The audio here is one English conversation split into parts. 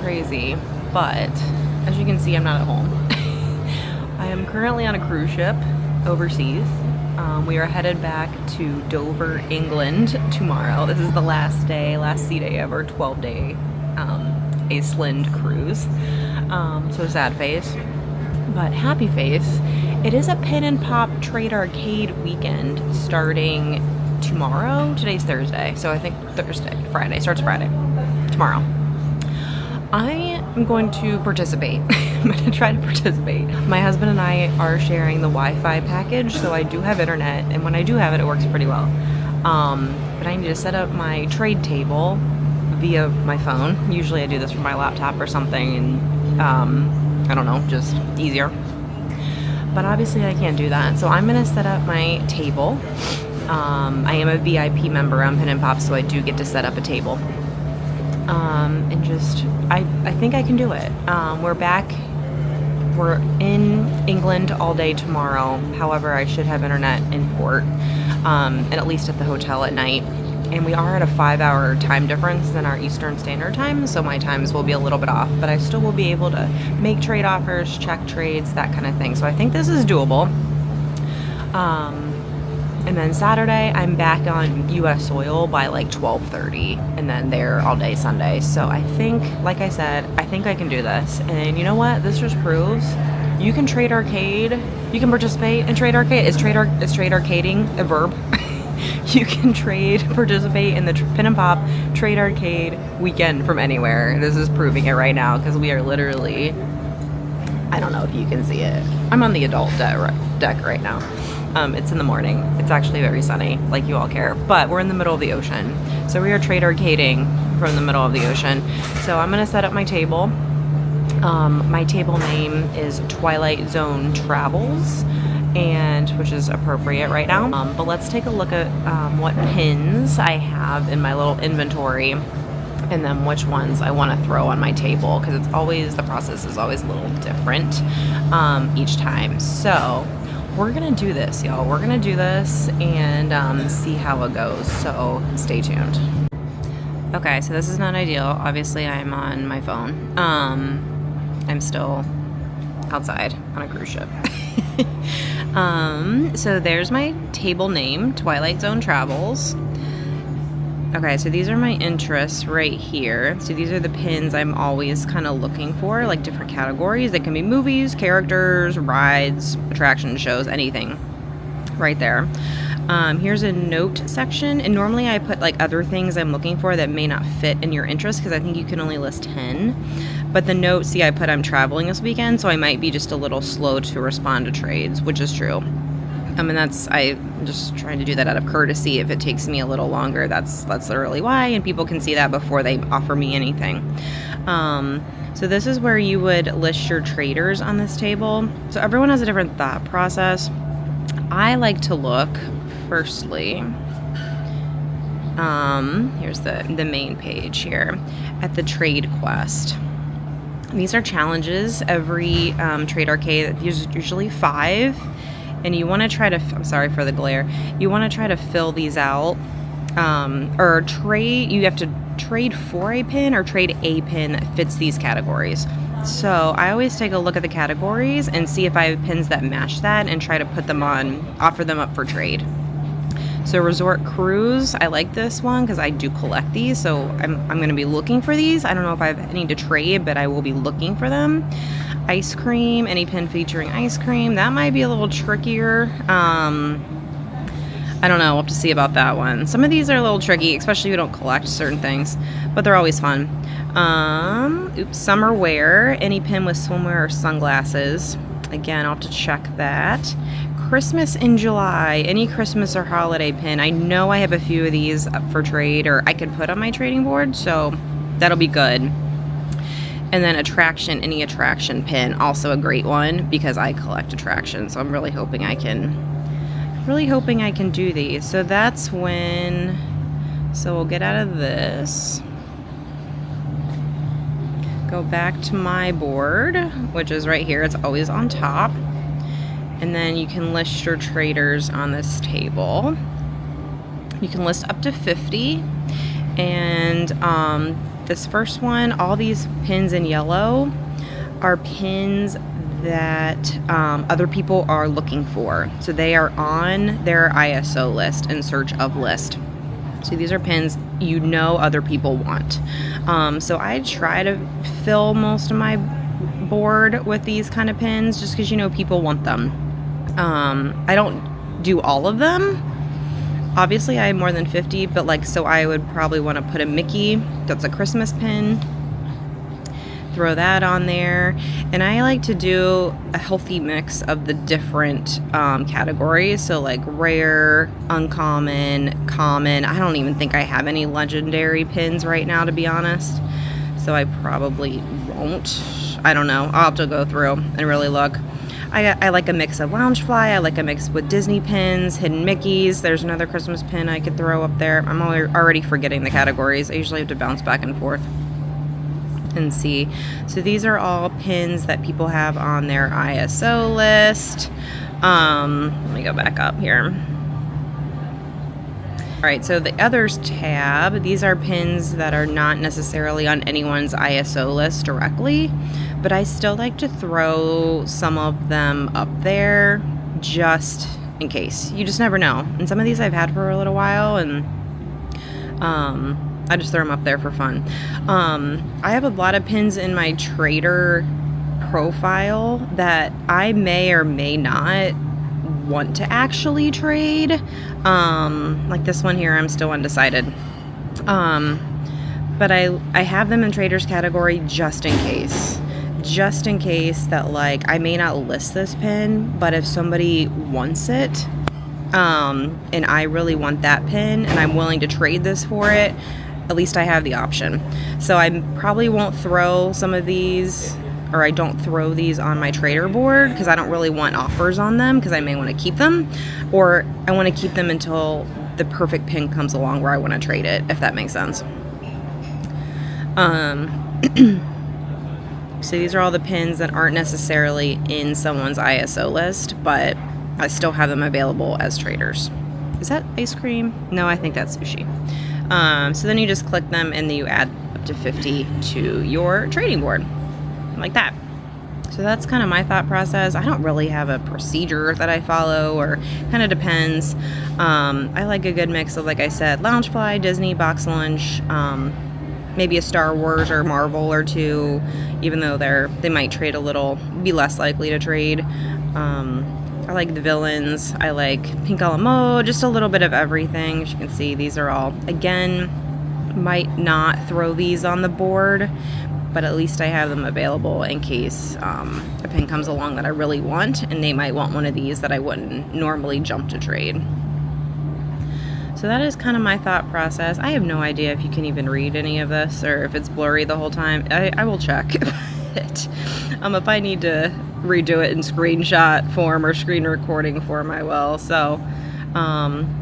crazy, but as you can see, I'm not at home. I am currently on a cruise ship overseas. We are headed back to Dover, England tomorrow. This is the last sea day of our 12-day Iceland cruise. So sad face, but happy face. It is a pin and pop trade arcade weekend starting tomorrow. Today's Thursday, so I think Friday starts Friday, tomorrow. I am going to participate. I'm going to try to participate. My husband and I are sharing the Wi-Fi package, so I do have internet, and when I do have it, it works pretty well. But I need to set up my trade table via my phone. Usually I do this from my laptop or something, and I don't know, just easier. But obviously I can't do that, so I'm going to set up my table. I am a VIP member on Pin and Pop, so I do get to set up a table. And just, I think I can do it. We're in England all day tomorrow. However, I should have internet in port, and at least at the hotel at night. And we are at a 5-hour time difference than our Eastern Standard Time, so my times will be a little bit off, but I still will be able to make trade offers, check trades, that kind of thing. So I think this is doable. And then Saturday, I'm back on U.S. soil by like 12:30, and then there all day Sunday. So I think, like I said, I think I can do this. And you know what? This just proves you can trade arcade. You can participate in trade arcade. Is trade arcading a verb? You can participate in the Pin and Pop trade arcade weekend from anywhere. This is proving it right now, because we are literally, I don't know if you can see it. I'm on the adult deck right now. It's in the morning. It's actually very sunny, like you all care. But we're in the middle of the ocean. So we are trade arcading from the middle of the ocean. So I'm going to set up my table. My table name is Twilight Zone Travels, which is appropriate right now. But let's take a look at what pins I have in my little inventory, and then which ones I want to throw on my table, because the process is always a little different each time. So we're gonna do this, y'all. We're gonna do this and see how it goes. So stay tuned. Okay, so this is not ideal. Obviously, I'm on my phone. I'm still outside on a cruise ship. So there's my table name, Twilight Zone Travels. Okay, so these are my interests right here. So these are the pins I'm always kind of looking for, like different categories. They can be movies, characters, rides, attraction shows, anything right there. Here's a note section, and normally I put like other things I'm looking for that may not fit in your interest, because I think you can only list 10. But the note, see, I put I'm traveling this weekend, so I might be just a little slow to respond to trades, which is true. I'm just trying to do that out of courtesy. If it takes me a little longer, that's literally why, and people can see that before they offer me anything. So this is where you would list your traders on this table. So everyone has a different thought process. I like to look, firstly, here's the main page here, at the trade quest. These are challenges. Every trade arcade, there's usually 5. And you want to try to, I'm sorry for the glare, you want to try to fill these out, or trade, you have to trade for a pin or trade a pin that fits these categories. So I always take a look at the categories and see if I have pins that match that, and try to put them on, offer them up for trade. So Resort Cruise, I like this one because I do collect these, so I'm going to be looking for these. I don't know if I have any to trade, but I will be looking for them. Ice cream, any pin featuring ice cream, that might be a little trickier. I don't know, we'll have to see about that one. Some of these are a little tricky, especially if you don't collect certain things, but they're always fun. Summer wear, any pin with swimwear or sunglasses. Again, I'll have to check that. Christmas in July, any Christmas or holiday pin. I know I have a few of these up for trade, or I could put on my trading board, so that'll be good. And then attraction, any attraction pin, also a great one, because I collect attractions. So I'm really hoping I can do these. So that's when, so we'll get out of this. Go back to my board, which is right here. It's always on top. And then you can list your traders on this table. You can list up to 50. And this first one, all these pins in yellow are pins that other people are looking for. So they are on their ISO list and search of list. So these are pins you know other people want. So I try to fill most of my board with these kind of pins just because people want them. I don't do all of them. Obviously I have more than 50, but so I would probably want to put a Mickey, that's a Christmas pin, throw that on there. And I like to do a healthy mix of the different categories. So like rare, uncommon, common. I don't even think I have any legendary pins right now, to be honest. So I probably won't. I don't know. I'll have to go through and really look. I like a mix of Loungefly. I like a mix with Disney pins, hidden Mickeys. There's another Christmas pin I could throw up there. I'm already forgetting the categories. I usually have to bounce back and forth and see. So these are all pins that people have on their ISO list. Let me go back up here. All right, so the others tab, these are pins that are not necessarily on anyone's ISO list directly, but I still like to throw some of them up there just in case. You just never know. And some of these I've had for a little while, and I just throw them up there for fun. I have a lot of pins in my trader profile that I may or may not want to actually trade. Like this one here, I'm still undecided. But I have them in traders category just in case. Just in case that I may not list this pin, but if somebody wants it, and I really want that pin and I'm willing to trade this for it, at least I have the option. So I probably won't throw some of these, or I don't throw these on my trader board because I don't really want offers on them because I may want to keep them, or I want to keep them until the perfect pin comes along where I want to trade it, if that makes sense. So these are all the pins that aren't necessarily in someone's ISO list, but I still have them available as traders. Is that ice cream? No, I think that's sushi. So then you just click them and then you add up to 50 to your trading board, like that. So that's kind of my thought process. I don't really have a procedure that I follow, or kind of depends. I like a good mix of, like I said, Loungefly, Disney, Box Lunch, maybe a Star Wars or Marvel or two, even though they might trade a little, be less likely to trade. I like the villains. I like Pink a la mode, just a little bit of everything. As you can see, these are all, again, might not throw these on the board, but at least I have them available in case a pin comes along that I really want, and they might want one of these that I wouldn't normally jump to trade. So that is kind of my thought process. I have no idea if you can even read any of this or if it's blurry the whole time. I will check it. If I need to redo it in screenshot form or screen recording form, I will. So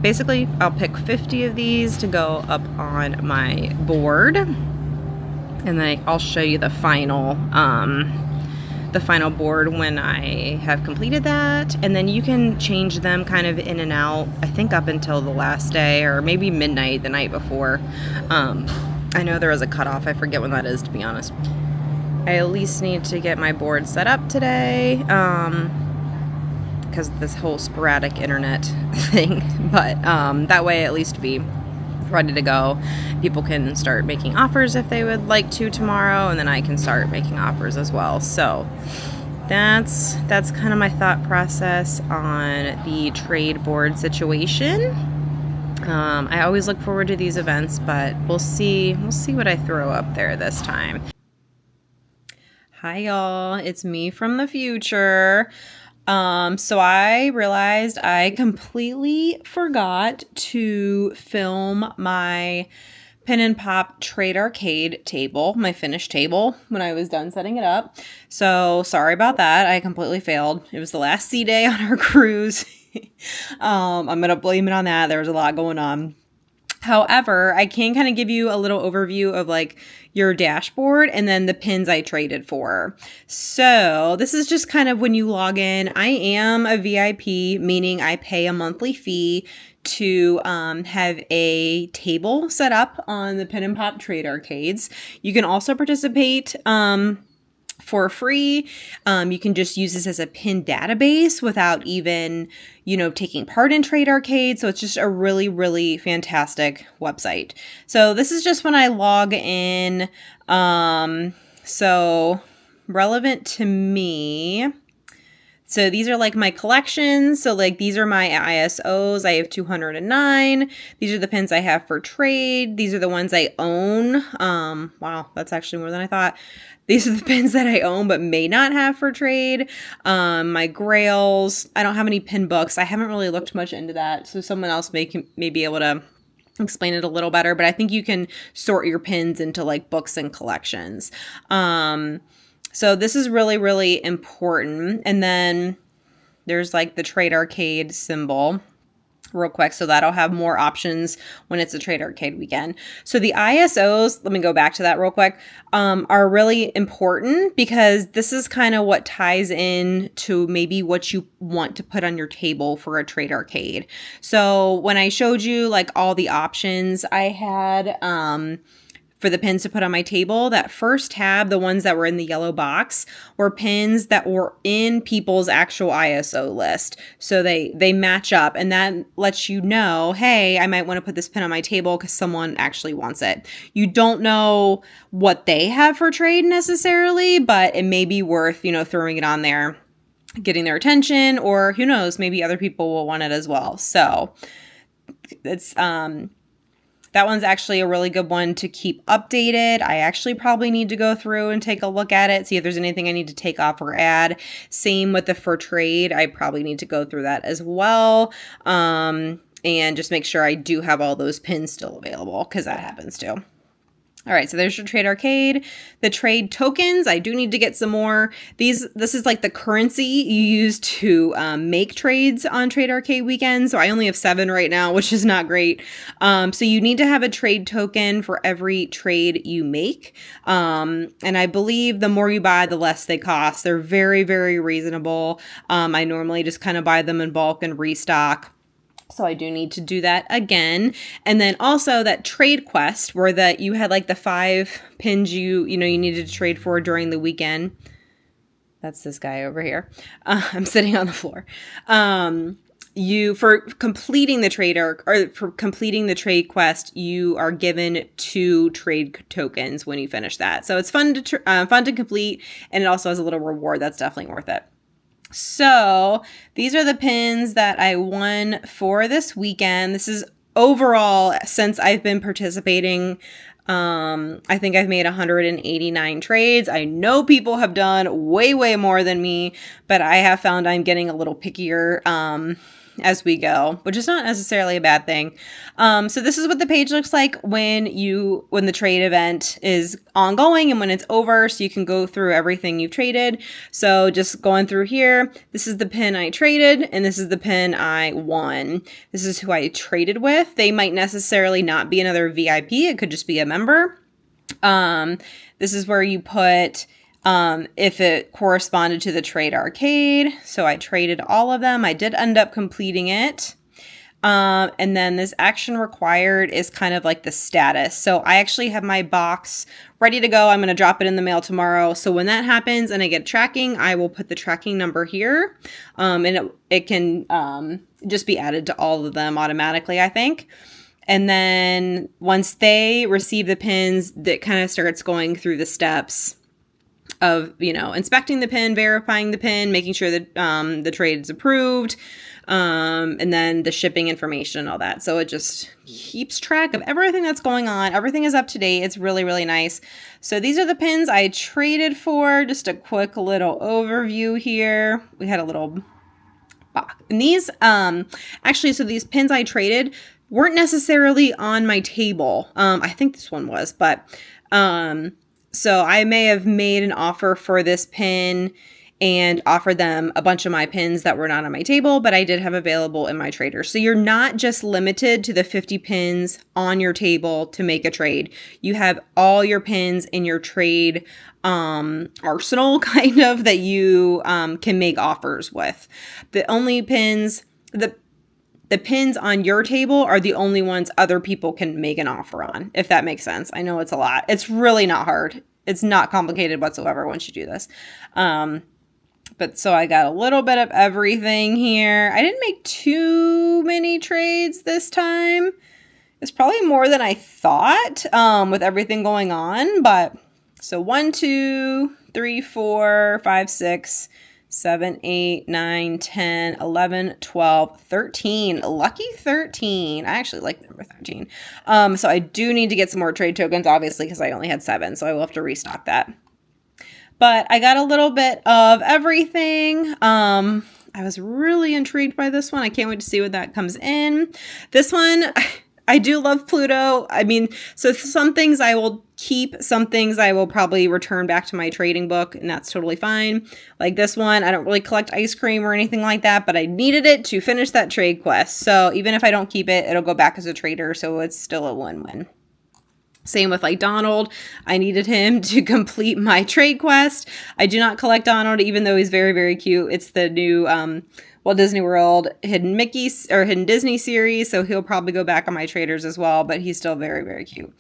basically I'll pick 50 of these to go up on my board, and then I'll show you the final board when I have completed that. And then you can change them kind of in and out, I think up until the last day, or maybe midnight the night before. I know there is a cutoff. I forget when that is, to be honest. I at least need to get my board set up today, because of this whole sporadic internet thing. But that way at least be ready to go. People can start making offers if they would like to tomorrow, and then I can start making offers as well. So that's kind of my thought process on the trade board situation. I always look forward to these events, but we'll see what I throw up there this time. Hi y'all, it's me from the future. So I realized I completely forgot to film my Pin and Pop Trade Arcade table, my finished table, when I was done setting it up. So sorry about that. I completely failed. It was the last sea day on our cruise. I'm going to blame it on that. There was a lot going on. However, I can kind of give you a little overview of like your dashboard and then the pins I traded for. So this is just kind of when you log in. I am a VIP, meaning I pay a monthly fee to have a table set up on the Pin and Pop Trade Arcades. You can also participate for free. You can just use this as a pin database without even, taking part in Trade Arcade. So it's just a really, really fantastic website. So this is just when I log in. So relevant to me. So these are like my collections. So like these are my ISOs. I have 209. These are the pins I have for trade. These are the ones I own. Wow, that's actually more than I thought. These are the pins that I own but may not have for trade. My grails. I don't have any pin books. I haven't really looked much into that. So someone else may be able to explain it a little better. But I think you can sort your pins into like books and collections. So this is really, really important. And then there's like the Trade Arcade symbol real quick. So that'll have more options when it's a Trade Arcade weekend. So the ISOs, let me go back to that real quick, are really important because this is kind of what ties in to maybe what you want to put on your table for a Trade Arcade. So when I showed you like all the options I had, for the pins to put on my table, that first tab, the ones that were in the yellow box, were pins that were in people's actual ISO list. So they match up, and that lets you know, hey, I might want to put this pin on my table because someone actually wants it. You don't know what they have for trade necessarily, but it may be worth, throwing it on there, getting their attention, or who knows, maybe other people will want it as well. So it's that one's actually a really good one to keep updated. I actually probably need to go through and take a look at it, see if there's anything I need to take off or add. Same with the for trade. I probably need to go through that as well. And just make sure I do have all those pins still available because that happens too. All right, so there's your Trade Arcade. The trade tokens, I do need to get some more. This is like the currency you use to make trades on Trade Arcade weekends. So I only have 7 right now, which is not great. So you need to have a trade token for every trade you make. And I believe the more you buy, the less they cost. They're very, very reasonable. I normally just kind of buy them in bulk and restock. So I do need to do that again. And then also that trade quest where that you had like the 5 pins you needed to trade for during the weekend. That's this guy over here. I'm sitting on the floor. For completing the trade quest, you are given 2 trade tokens when you finish that. So it's fun to complete, and it also has a little reward that's definitely worth it. So these are the pins that I won for this weekend. This is overall, since I've been participating, I think I've made 189 trades. I know people have done way, way more than me, but I have found I'm getting a little pickier as we go, which is not necessarily a bad thing. So this is what the page looks like when the trade event is ongoing and when it's over, so you can go through everything you've traded. So just going through here, this is the pin I traded and this is the pin I won. This is who I traded with. They might necessarily not be another VIP. It could just be a member. This is where you put if it corresponded to the Trade Arcade. So I traded all of them. I did end up completing it. And then this action required is kind of like the status. So I actually have my box ready to go. I'm going to drop it in the mail tomorrow. So when that happens and I get tracking, I will put the tracking number here. And it can just be added to all of them automatically, I think. And then once they receive the pins, that kind of starts going through the steps of, inspecting the pin, verifying the pin, making sure that the trade is approved, and then the shipping information and all that. So it just keeps track of everything that's going on. Everything is up to date. It's really, really nice. So these are the pins I traded for. Just a quick little overview here. We had a little box. And these, so these pins I traded weren't necessarily on my table. I think this one was, but so I may have made an offer for this pin and offered them a bunch of my pins that were not on my table, but I did have available in my trader. So you're not just limited to the 50 pins on your table to make a trade. You have all your pins in your trade arsenal kind of that you can make offers with. The only pins, the pins on your table are the only ones other people can make an offer on, if that makes sense. I know it's a lot. It's really not hard. It's not complicated whatsoever once you do this. But so I got a little bit of everything here. I didn't make too many trades this time. It's probably more than I thought with everything going on. But so 1, 2, 3, 4, 5, 6, 7, 8, 9, 10, 11, 12, 13. Lucky 13. I actually like number 13. So I do need to get some more trade tokens, obviously, because I only had 7. So I will have to restock that. But I got a little bit of everything. I was really intrigued by this one. I can't wait to see what that comes in. This one, I do love Pluto. I mean, so some things I will keep, some things I will probably return back to my trading book, and that's totally fine. Like this one, I don't really collect ice cream or anything like that, but I needed it to finish that trade quest. So even if I don't keep it, it'll go back as a trader, so it's still a win-win. Same with like Donald. I needed him to complete my trade quest. I do not collect Donald, even though he's very, very cute. It's the new Walt Disney World Hidden Mickey or Hidden Disney series, so he'll probably go back on my traders as well, but he's still very, very cute.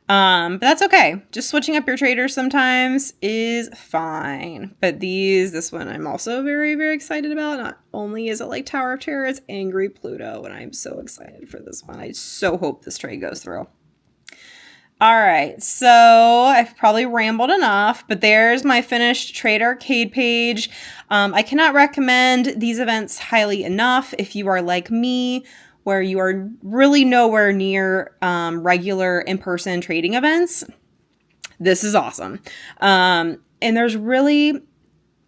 But that's okay. Just switching up your traders sometimes is fine. But this one I'm also very, very excited about. Not only is it like Tower of Terror, it's Angry Pluto, and I'm so excited for this one. I so hope this trade goes through. All right, so I've probably rambled enough, but there's my finished Trade Arcade page. I cannot recommend these events highly enough if you are like me, where you are really nowhere near regular in-person trading events. This is awesome. And there's really,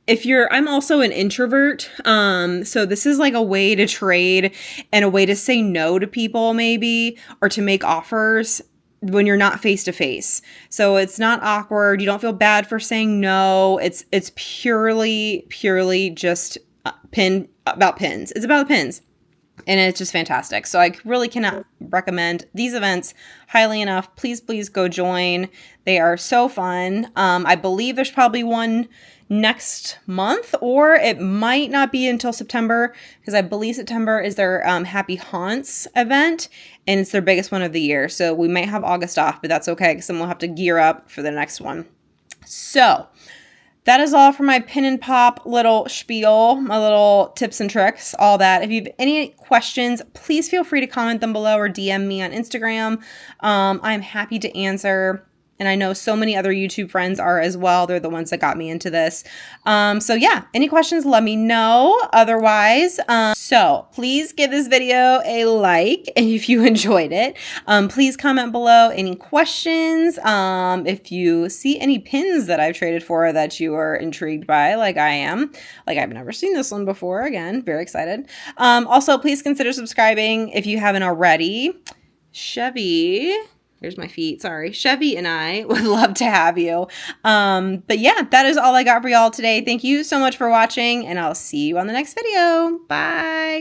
I'm also an introvert, so this is like a way to trade and a way to say no to people maybe, or to make offers when you're not face to face. So it's not awkward. You don't feel bad for saying no. It's purely just about pins. It's about pins. And it's just fantastic. So I really cannot recommend these events highly enough. Please go join. They are so fun. I believe there's probably one next month, or it might not be until September, because I believe September is their Happy Haunts event, and it's their biggest one of the year. So we might have August off, but that's okay, because then we'll have to gear up for the next one. So that is all for my pin and pop little spiel, my little tips and tricks, all that. If you have any questions, please feel free to comment them below or DM me on Instagram. I'm happy to answer. And I know so many other YouTube friends are as well. They're the ones that got me into this. So yeah, any questions, let me know. Otherwise, so please give this video a like if you enjoyed it. Please comment below any questions. If you see any pins that I've traded for that you are intrigued by, like I am. Like I've never seen this one before. Again, very excited. Also, please consider subscribing if you haven't already. Chevy... Here's my feet. Sorry. Chevy and I would love to have you. But yeah, that is all I got for y'all today. Thank you so much for watching, and I'll see you on the next video. Bye.